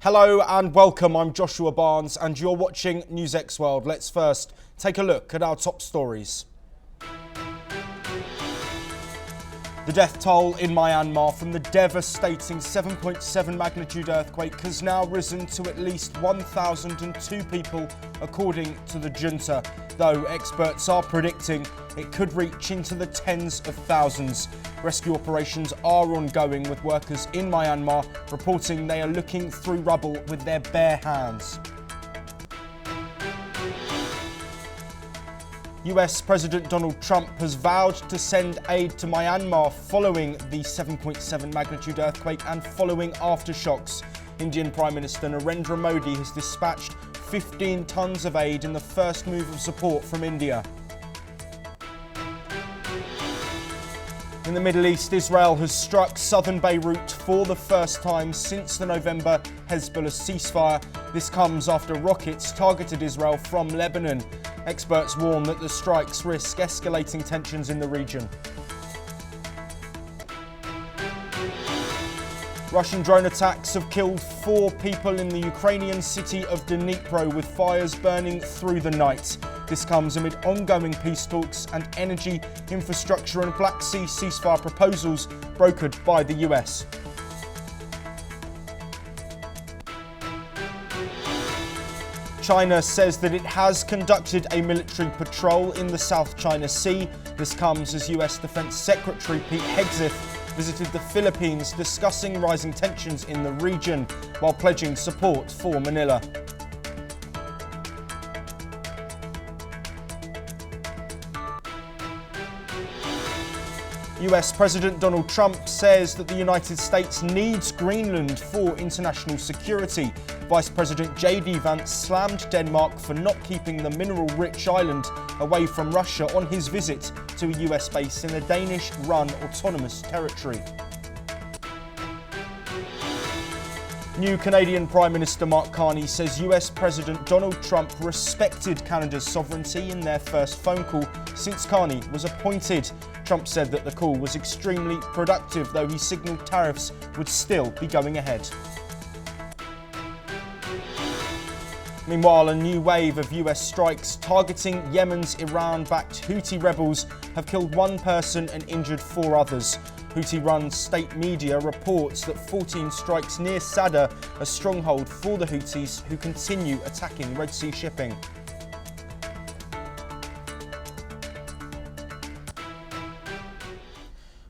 Hello and welcome, I'm Joshua Barnes and you're watching NewsX World. Let's first take a look at our top stories. The death toll in Myanmar from the devastating 7.7 magnitude earthquake has now risen to at least 1,002 people, according to the junta, though experts are predicting it could reach into the tens of thousands. Rescue operations are ongoing, with workers in Myanmar reporting they are looking through rubble with their bare hands. US President Donald Trump has vowed to send aid to Myanmar following the 7.7 magnitude earthquake and following aftershocks. Indian Prime Minister Narendra Modi has dispatched 15 tons of aid in the first move of support from India. In the Middle East, Israel has struck southern Beirut for the first time since the November Hezbollah ceasefire. This comes after rockets targeted Israel from Lebanon. Experts warn that the strikes risk escalating tensions in the region. Russian drone attacks have killed 4 people in the Ukrainian city of Dnipro, with fires burning through the night. This comes amid ongoing peace talks and energy, infrastructure and Black Sea ceasefire proposals brokered by the US. China says that it has conducted a military patrol in the South China Sea. This comes as US Defense Secretary Pete Hegseth visited the Philippines, discussing rising tensions in the region while pledging support for Manila. US President Donald Trump says that the United States needs Greenland for international security. Vice President J.D. Vance slammed Denmark for not keeping the mineral-rich island away from Russia on his visit to a US base in the Danish-run autonomous territory. New Canadian Prime Minister Mark Carney says US President Donald Trump respected Canada's sovereignty in their first phone call since Carney was appointed. Trump said that the call was extremely productive, though he signalled tariffs would still be going ahead. Meanwhile, a new wave of US strikes targeting Yemen's Iran-backed Houthi rebels have killed 1 person and injured 4 others. Houthi-run state media reports that 14 strikes near Sadr, a stronghold for the Houthis who continue attacking Red Sea shipping.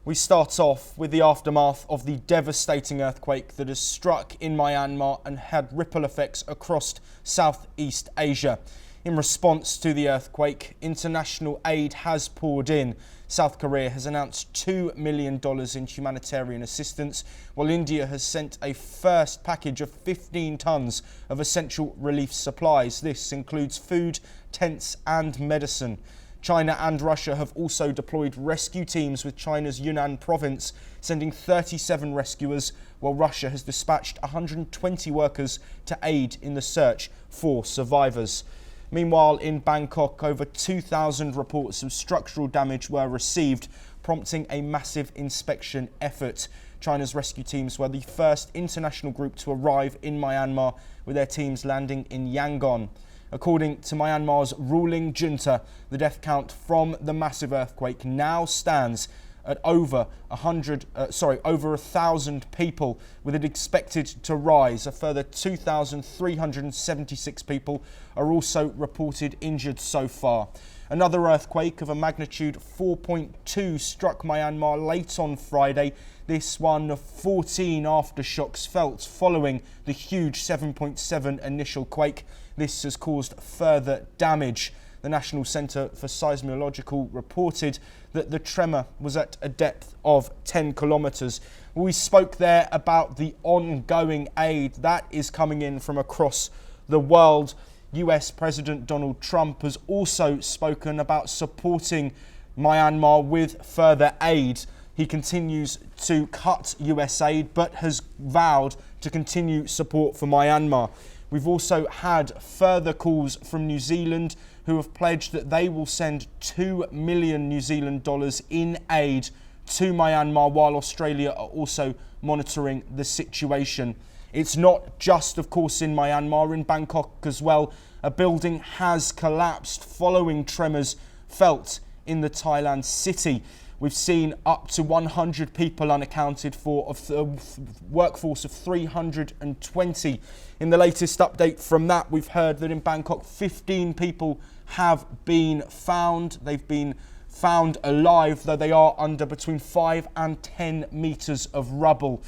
We start off with the aftermath of the devastating earthquake that has struck in Myanmar and had ripple effects across Southeast Asia. In response to the earthquake, international aid has poured in. South Korea has announced $2 million in humanitarian assistance, while India has sent a first package of 15 tons of essential relief supplies. This includes food, tents and medicine. China and Russia have also deployed rescue teams, with China's Yunnan province sending 37 rescuers, while Russia has dispatched 120 workers to aid in the search for survivors. Meanwhile, in Bangkok, over 2,000 reports of structural damage were received, prompting a massive inspection effort. China's rescue teams were the first international group to arrive in Myanmar, with their teams landing in Yangon. According to Myanmar's ruling junta, the death count from the massive earthquake now stands at over 1,000 people, with it expected to rise. A further 2,376 people are also reported injured so far. Another earthquake of a magnitude 4.2 struck Myanmar late on Friday. This one of 14 aftershocks felt following the huge 7.7 initial quake. This has caused further damage. The National Centre for Seismological reported that the tremor was at a depth of 10 kilometres. We spoke there about the ongoing aid that is coming in from across the world. US President Donald Trump has also spoken about supporting Myanmar with further aid. He continues to cut US aid, but has vowed to continue support for Myanmar. We've also had further calls from New Zealand, who have pledged that they will send $2 million New Zealand dollars in aid to Myanmar, while Australia are also monitoring the situation. It's not just, of course, in Myanmar, in Bangkok as well. A building has collapsed following tremors felt in the Thailand city. We've seen up to 100 people unaccounted for, of a workforce of 320. In the latest update from that, we've heard that in Bangkok, 15 people have been found. They've been found alive, though they are under between 5 and 10 metres of rubble.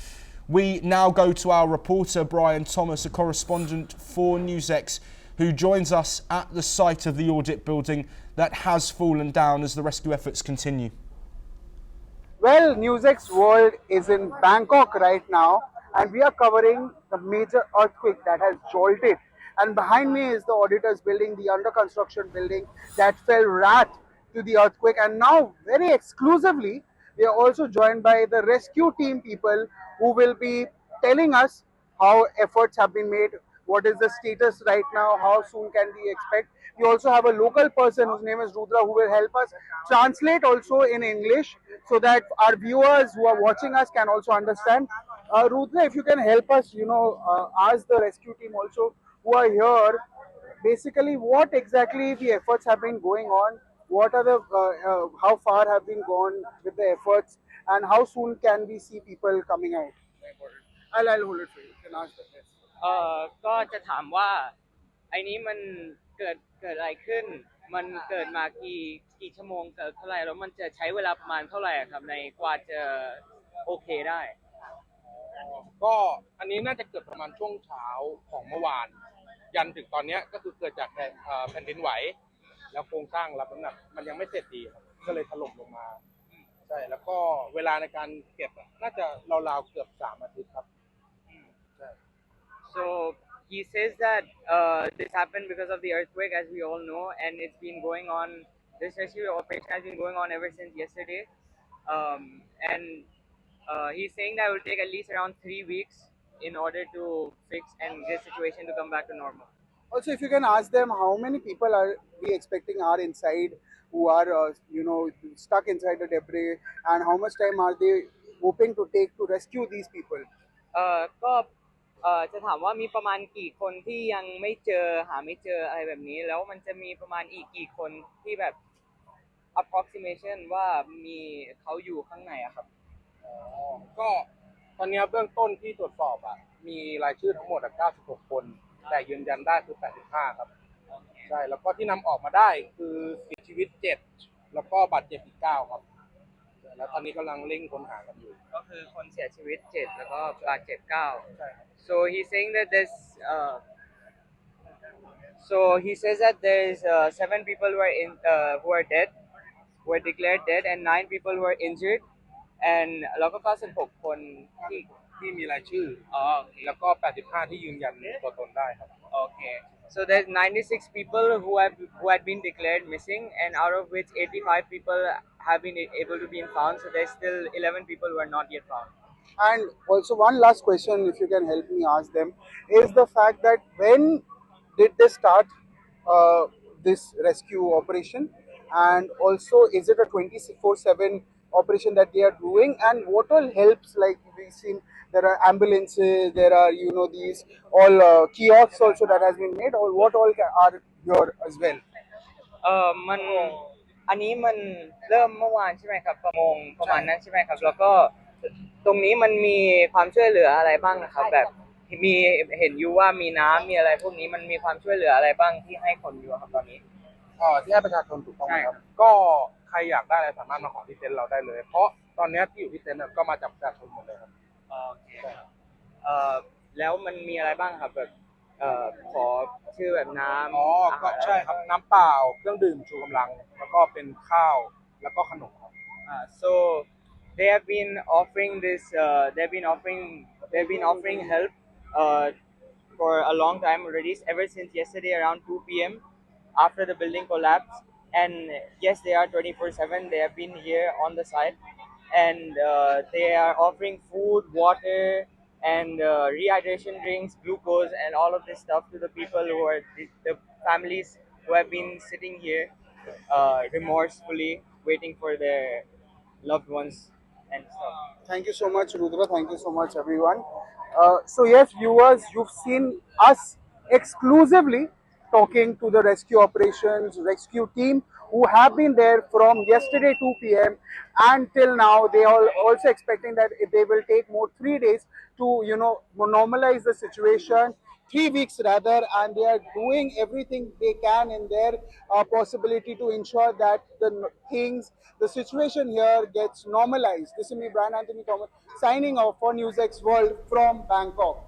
We now go to our reporter, Brian Thomas, a correspondent for NewsX, who joins us at the site of the audit building that has fallen down as the rescue efforts continue. Well, NewsX World is in Bangkok right now, and we are covering the major earthquake that has jolted. And behind me is the auditor's building, the under construction building that fell rat to the earthquake. And now, very exclusively, we are also joined by the rescue team people who will be telling us how efforts have been made, what is the status right now, how soon can we expect. We also have a local person whose name is Rudra who will help us translate also in English so that our viewers who are watching us can also understand. Rudra, if you can help us, ask the rescue team also who are here, basically what exactly the efforts have been going on, what are the, how far have been gone with the efforts, and how soon can we see people coming out? I'll hold it for you. You can ask the rest. ก็จะถามว่าไอ้นี้มันเกิดอะไรขึ้นมันเกิดมากี่ชั่วโมงเกิดเท่าไหร่แล้วมันจะใช้เวลาประมาณเท่าไหร่ครับในกว่าจะโอเคได้ก็อันนี้น่าจะเกิดประมาณช่วงเช้าของเมื่อวานยันถึงตอนนี้ก็คือเกิดจากแผ่นดินไหวแล้วโครงสร้างรับน้ำหนักมันยังไม่เสร็จดีครับก็เลยถล่มลงมาใช่แล้วก็เวลาในการเก็บน่าจะราวๆเกือบ3 อาทิตย์ครับใช่ so he says that this happened because of the earthquake as we all know and it's been going on this rescue operation has been going on ever since yesterday and he's saying that it will take at least around 3 weeks in order to fix and this situation to come back to normal. Also, if you can ask them how many people are we expecting are inside who are stuck inside the debris, and how much time are they hoping to take to rescue these people? ก็จะถามว่ามีประมาณกี่คนที่ยังไม่เจอหาไม่เจออะไรแบบนี้แล้วมันจะมีประมาณอีกกี่คนที่แบบ approximation ว่ามีเขาอยู่ข้างในอะครับก็ตอนนี้เบื้องต้นที่ตรวจสอบมีรายชื่อทั้งหมด96 คนแต่ยืนยันได้คือ85ครับใช่แล้วก็ที่นำออกมาได้คือเสียชีวิต7แล้วก็บาดเจ็บอีก9ครับแล้วตอนนี้กำลังเร่งค้นหากันอยู่ก็คือคนเสียชีวิต7แล้วก็บาดเจ็บ9ใช่ครับ so he's saying that there's so he says that there's 7 people who are dead who are declared dead and 9 people who are injured and แล้วก็96คนที่มีรายชื่อแล้วก็85ที่ยืนยันตัวตนได้ครับ Okay. So there's 96 people who had been declared missing, and out of which 85 people have been able to be found. So there's still 11 people who are not yet found. And also one last question, if you can help me ask them, is the fact that when did they start this rescue operation, and also is it a 24/7 operation that they are doing, and what all helps, like we've seen there are ambulances, there are these all kiosks also that has been made, or what all are here as well? มันอันนี้มันเริ่มเมื่อวานใช่ไหมครับประมาณนั้นใช่ไหมครับแล้วก็ตรงนี้มันมีความช่วยเหลืออะไรบ้างนะครับแบบมีเห็นอยู่ว่ามีน้ำมีอะไรพวกนี้มันมีความช่วยเหลืออะไรบ้างที่ให้คนอยู่ครับตอนนี้ที่ให้ประชาชนถูกต้องครับก็ใครอยากได้อะไรสามารถมาขอที่เต็นท์เราได้เลยเพราะตอนนี้ที่อยู่ที่เต็นท์ก็มาจากประชาชนหมดเลยครับโอเคแล้วมันมีอะไรบ้างครับแบบขอชื่อแบบน้ำก็ใช่ครับน้ำเปล่าเครื่องดื่มชูกำลังแล้วก็เป็นข้าวแล้วก็ขนมครับso they have been offering this they've been offering help for a long time already ever since yesterday around 2 p.m. after the building collapsed and yes they are 24/7 they have been here on the site and they are offering food water and rehydration drinks glucose and all of this stuff to the people who are the families who have been sitting here remorsefully waiting for their loved ones and stuff. Thank you so much, Rudra. Thank you so much, everyone. So yes, viewers, you've seen us exclusively talking to the rescue operations rescue team who have been there from yesterday 2 p.m. and till now. They are also expecting that they will take more 3 days to normalize the situation, 3 weeks rather, and they are doing everything they can in their possibility to ensure that the situation here gets normalized. This is me, Brian Anthony Thomas, signing off for NewsX World from Bangkok.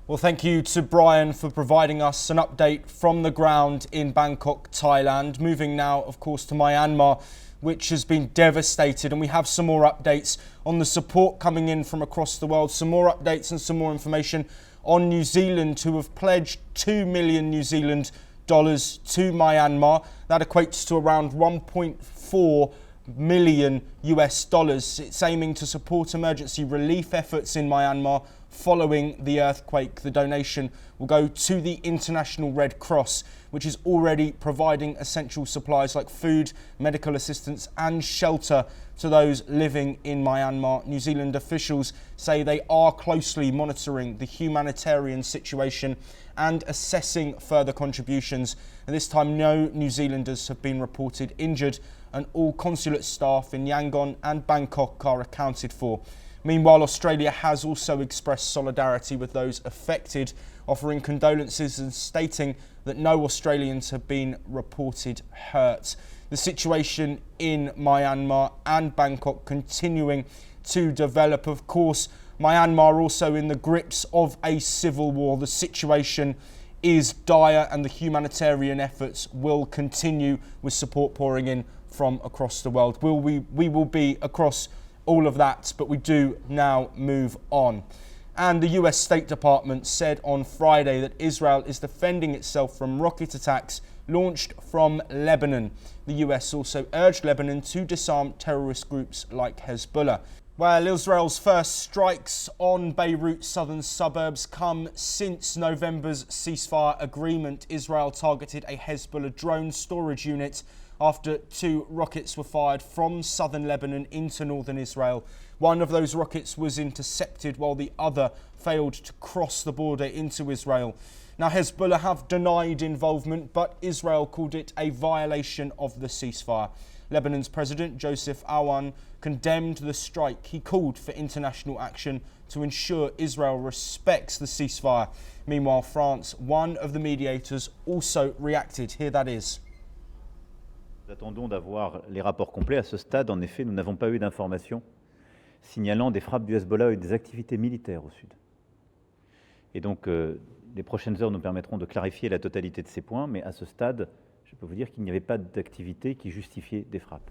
Well, thank you to Brian for providing us an update from the ground in Bangkok, Thailand. Moving now, of course, to Myanmar, which has been devastated. And we have some more updates on the support coming in from across the world. Some more updates and some more information on New Zealand, who have pledged 2 million New Zealand dollars to Myanmar. That equates to around 1.4 million US dollars. It's aiming to support emergency relief efforts in Myanmar following the earthquake. The donation will go to the International Red Cross, which is already providing essential supplies like food, medical assistance and shelter to those living in Myanmar. New Zealand officials say they are closely monitoring the humanitarian situation and assessing further contributions. And this time, no New Zealanders have been reported injured, and all consulate staff in Yangon and Bangkok are accounted for. Meanwhile, Australia has also expressed solidarity with those affected, offering condolences and stating that no Australians have been reported hurt. The situation in Myanmar and Bangkok continuing to develop. Of course, Myanmar also in the grips of a civil war. The situation is dire and the humanitarian efforts will continue with support pouring in from across the world. We will be across all of that, but we do now move on. And the US State Department said on Friday that Israel is defending itself from rocket attacks launched from Lebanon. The US also urged Lebanon to disarm terrorist groups like Hezbollah. Well, Israel's first strikes on Beirut's southern suburbs come since November's ceasefire agreement. Israel targeted a Hezbollah drone storage unit after 2 rockets were fired from southern Lebanon into northern Israel. One of those rockets was intercepted while the other failed to cross the border into Israel. Now, Hezbollah have denied involvement, but Israel called it a violation of the ceasefire. Lebanon's President Joseph Aoun condemned the strike. He called for international action to ensure Israel respects the ceasefire. Meanwhile, France, one of the mediators, also reacted. Here that is. Nous attendons d'avoir les rapports complets. À ce stade, en effet, nous n'avons pas eu d'informations signalant des frappes du Hezbollah et des activités militaires au sud. Et donc, les prochaines heures nous permettront de clarifier la totalité de ces points, mais à ce stade, je peux vous dire qu'il n'y avait pas d'activité qui justifiait des frappes.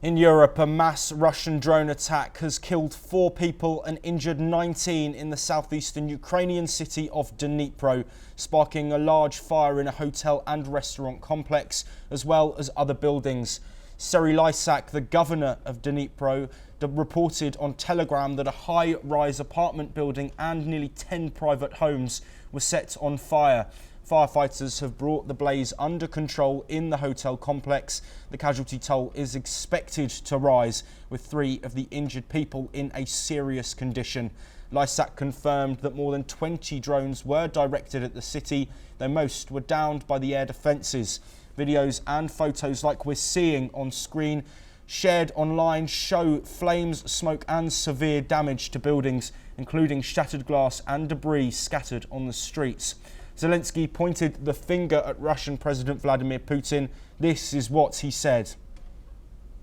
In Europe, a mass Russian drone attack has killed 4 people and injured 19 in the southeastern Ukrainian city of Dnipro, sparking a large fire in a hotel and restaurant complex, as well as other buildings. Seri Lysak, the governor of Dnipro, reported on Telegram that a high-rise apartment building and nearly 10 private homes were set on fire. Firefighters have brought the blaze under control in the hotel complex. The casualty toll is expected to rise, with 3 of the injured people in a serious condition. Lysak confirmed that more than 20 drones were directed at the city, though most were downed by the air defences. Videos and photos like we're seeing on screen shared online show flames, smoke and severe damage to buildings, including shattered glass and debris scattered on the streets. Zelensky pointed the finger at Russian President Vladimir Putin. This is what he said.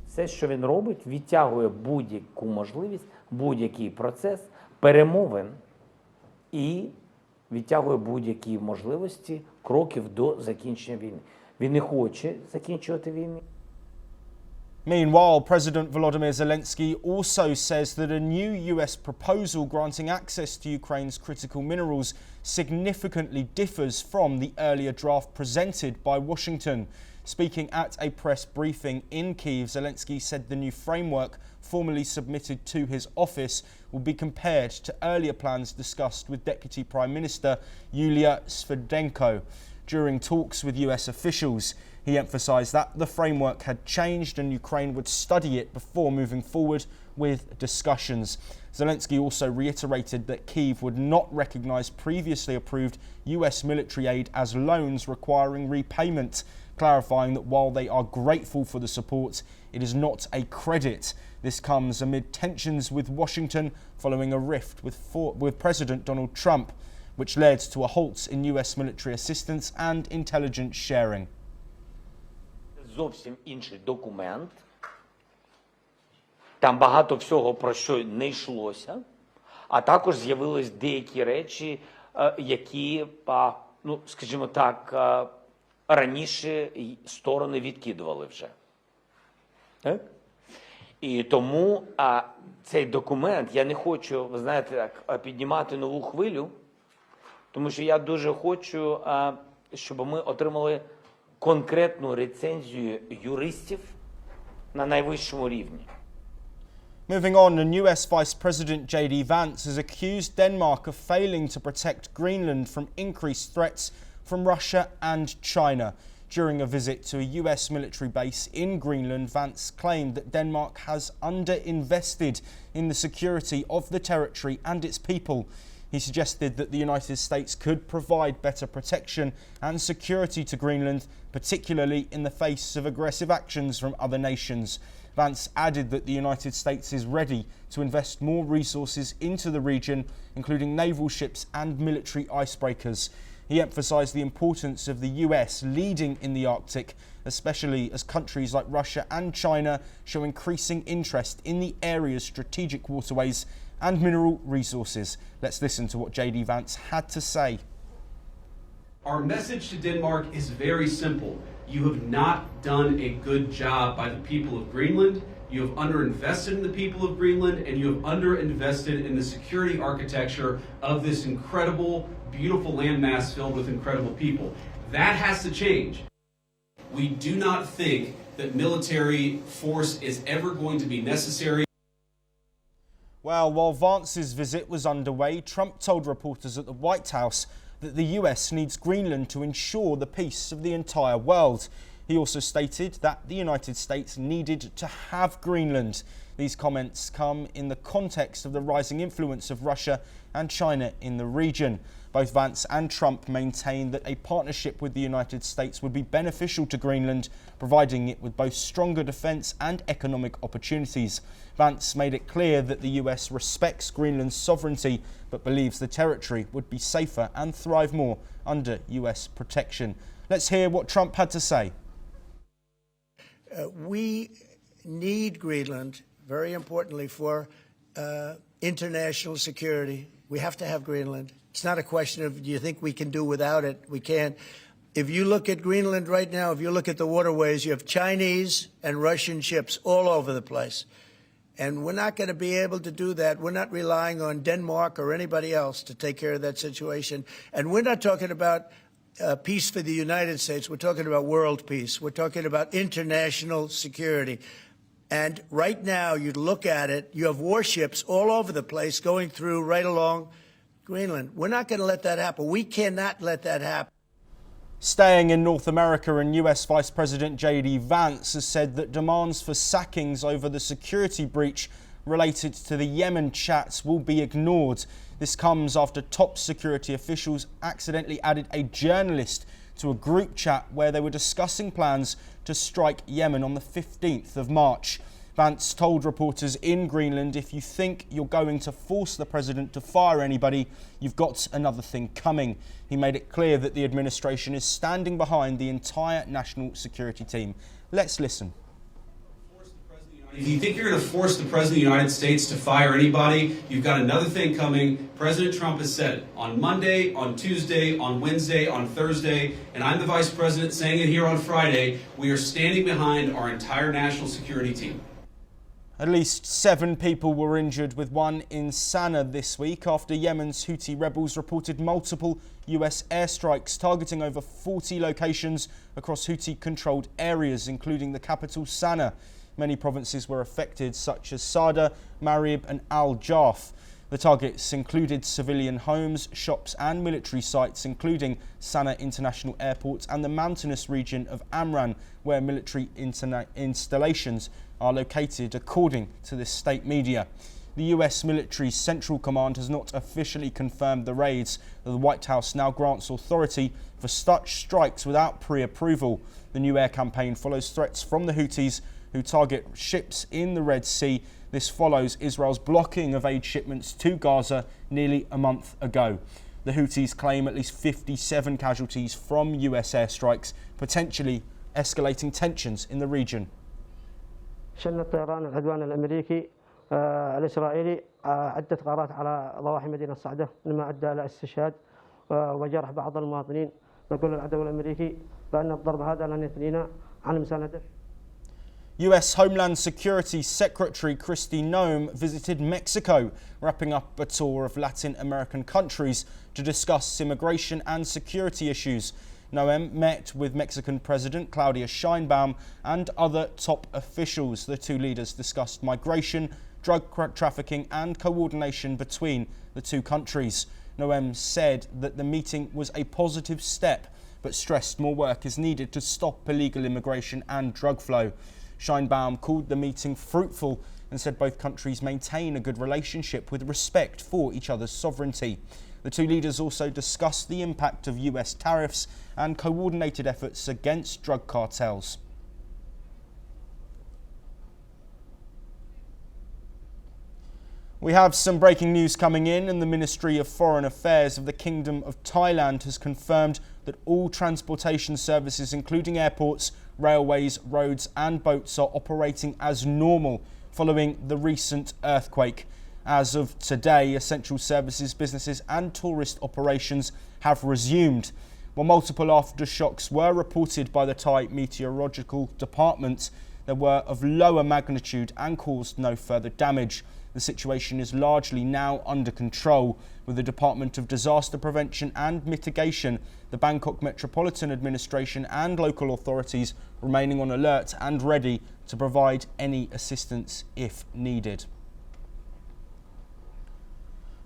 Все, що він робить, відтягує будь-яку можливість, будь-який процес перемовин і відтягує будь-які можливості кроків до закінчення війни. Він не хоче закінчувати війну. Meanwhile, President Volodymyr Zelensky also says that a new US proposal granting access to Ukraine's critical minerals significantly differs from the earlier draft presented by Washington. Speaking at a press briefing in Kyiv, Zelensky said the new framework formally submitted to his office will be compared to earlier plans discussed with Deputy Prime Minister Yulia Sverdenko. During talks with US officials, he emphasised that the framework had changed and Ukraine would study it before moving forward with discussions. Zelensky also reiterated that Kyiv would not recognise previously approved US military aid as loans requiring repayment, clarifying that while they are grateful for the support, it is not a credit. This comes amid tensions with Washington following a rift with President Donald Trump, which led to a halt in US military assistance and intelligence sharing. Зовсім інший документ. Там багато всього, про що не йшлося, а також з'явились деякі речі, які, ну, скажімо так, раніше сторони відкидували вже. Так? І тому цей документ, я не хочу, ви знаєте, так, піднімати нову хвилю, тому що я дуже хочу, щоб ми отримали конкретну рецензію юристів на найвищому рівні. Moving on, the US Vice President JD Vance has accused Denmark of failing to protect Greenland from increased threats from Russia and China. During a visit to a US military base in Greenland, Vance claimed that Denmark has underinvested in the security of the territory and its people. He suggested that the United States could provide better protection and security to Greenland, particularly in the face of aggressive actions from other nations. Vance added that the United States is ready to invest more resources into the region, including naval ships and military icebreakers. He emphasised the importance of the US leading in the Arctic, especially as countries like Russia and China show increasing interest in the area's strategic waterways and mineral resources. Let's listen to what JD Vance had to say. Our message to Denmark is very simple. You have not done a good job by the people of Greenland. You have underinvested in the people of Greenland, and you have underinvested in the security architecture of this incredible, beautiful landmass filled with incredible people. That has to change. We do not think that military force is ever going to be necessary. Well, while Vance's visit was underway, Trump told reporters at the White House that the US needs Greenland to ensure the peace of the entire world. He also stated that the United States needed to have Greenland. These comments come in the context of the rising influence of Russia and China in the region. Both Vance and Trump maintained that a partnership with the United States would be beneficial to Greenland, providing it with both stronger defence and economic opportunities. Vance made it clear that the US respects Greenland's sovereignty, but believes the territory would be safer and thrive more under US protection. Let's hear what Trump had to say. We need Greenland, very importantly, for international security. We have to have Greenland. It's not a question of, do you think we can do without it? We can't. If you look at Greenland right now, if you look at the waterways, you have Chinese and Russian ships all over the place. And we're not going to be able to do that. We're not relying on Denmark or anybody else to take care of that situation. And we're not talking about peace for the United States. We're talking about world peace. We're talking about international security. And right now, you look at it, you have warships all over the place going through right along Greenland. We're not going to let that happen. We cannot let that happen. Staying in North America, and US Vice President JD Vance has said that demands for sackings over the security breach related to the Yemen chats will be ignored. This comes after top security officials accidentally added a journalist to a group chat where they were discussing plans to strike Yemen on the 15th of March. Vance told reporters in Greenland, if you think you're going to force the president to fire anybody, you've got another thing coming. He made it clear that the administration is standing behind the entire national security team. Let's listen. If you think you're going to force the President of the United States to fire anybody, you've got another thing coming. President Trump has said it on Monday, on Tuesday, on Wednesday, on Thursday, and I'm the Vice President saying it here on Friday. We are standing behind our entire national security team. At least 7 people were injured, with one in Sana'a this week after Yemen's Houthi rebels reported multiple US airstrikes targeting over 40 locations across Houthi-controlled areas, including the capital Sana'a. Many provinces were affected, such as Sada, Marib and Al-Jarf. The targets included civilian homes, shops and military sites, including Sana International Airport and the mountainous region of Amran, where military installations are located, according to the state media. The US military Central Command has not officially confirmed the raids. The White House now grants authority for such strikes without pre-approval. The new air campaign follows threats from the Houthis, who target ships in the Red Sea. This follows Israel's blocking of aid shipments to Gaza nearly a month ago. The Houthis claim at least 57 casualties from US airstrikes, potentially escalating tensions in the region. شن الطيران العدوان الأمريكي الإسرائيلي عدة غارات على ضواحي مدينة صعدة مما أدى إلى استشهاد وجرح بعض المواطنين. نقول للعدو الأمريكي بأن الضرب هذا لن يثنينا عن مساندته. US Homeland Security Secretary Kristi Noem visited Mexico, wrapping up a tour of Latin American countries to discuss immigration and security issues. Noem met with Mexican President Claudia Sheinbaum and other top officials. The two leaders discussed migration, drug trafficking and coordination between the two countries. Noem said that the meeting was a positive step, but stressed more work is needed to stop illegal immigration and drug flow. Sheinbaum called the meeting fruitful and said both countries maintain a good relationship with respect for each other's sovereignty. The two leaders also discussed the impact of US tariffs and coordinated efforts against drug cartels. We have some breaking news coming in, and the Ministry of Foreign Affairs of the Kingdom of Thailand has confirmed that all transportation services, including airports, railways, roads and boats, are operating as normal following the recent earthquake. As of today, essential services, businesses and tourist operations have resumed. While multiple aftershocks were reported by the Thai Meteorological Department, they were of lower magnitude and caused no further damage. The situation is largely now under control, with the Department of Disaster Prevention and Mitigation, the Bangkok Metropolitan Administration and local authorities remaining on alert and ready to provide any assistance if needed.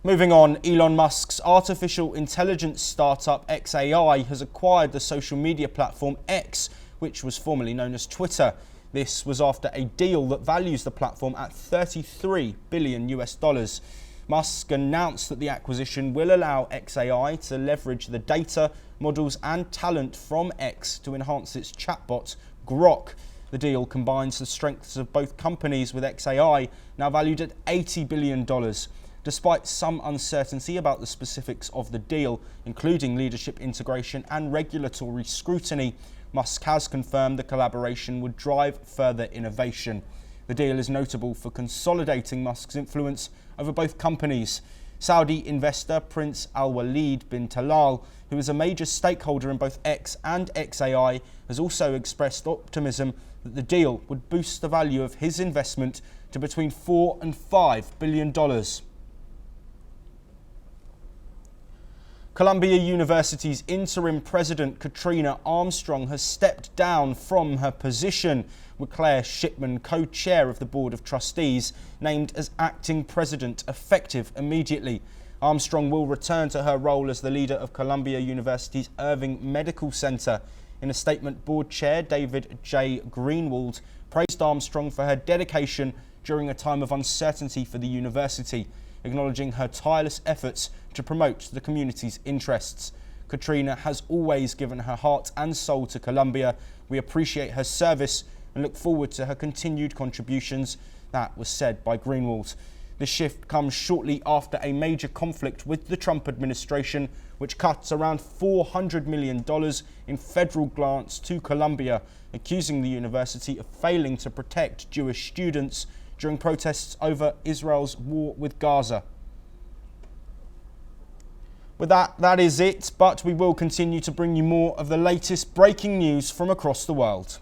Moving on, Elon Musk's artificial intelligence startup XAI has acquired the social media platform X, which was formerly known as Twitter. This was after a deal that values the platform at $33 billion. Musk announced that the acquisition will allow XAI to leverage the data, models and talent from X to enhance its chatbot, Grok. The deal combines the strengths of both companies, with XAI now valued at $80 billion. Despite some uncertainty about the specifics of the deal, including leadership integration and regulatory scrutiny, Musk has confirmed the collaboration would drive further innovation. The deal is notable for consolidating Musk's influence over both companies. Saudi investor Prince Al-Walid bin Talal, who is a major stakeholder in both X and XAI, has also expressed optimism that the deal would boost the value of his investment to between $4 and $5 billion. Columbia University's interim president, Katrina Armstrong, has stepped down from her position, with Claire Shipman, co-chair of the Board of Trustees, named as acting president, effective immediately. Armstrong will return to her role as the leader of Columbia University's Irving Medical Center. In a statement, board chair David J. Greenwald praised Armstrong for her dedication during a time of uncertainty for the university, acknowledging her tireless efforts to promote the community's interests. Katrina has always given her heart and soul to Columbia. We appreciate her service and look forward to her continued contributions. That was said by Greenwald. The shift comes shortly after a major conflict with the Trump administration, which cuts around $400 million in federal grants to Columbia, accusing the university of failing to protect Jewish students during protests over Israel's war with Gaza. With that is it, but we will continue to bring you more of the latest breaking news from across the world.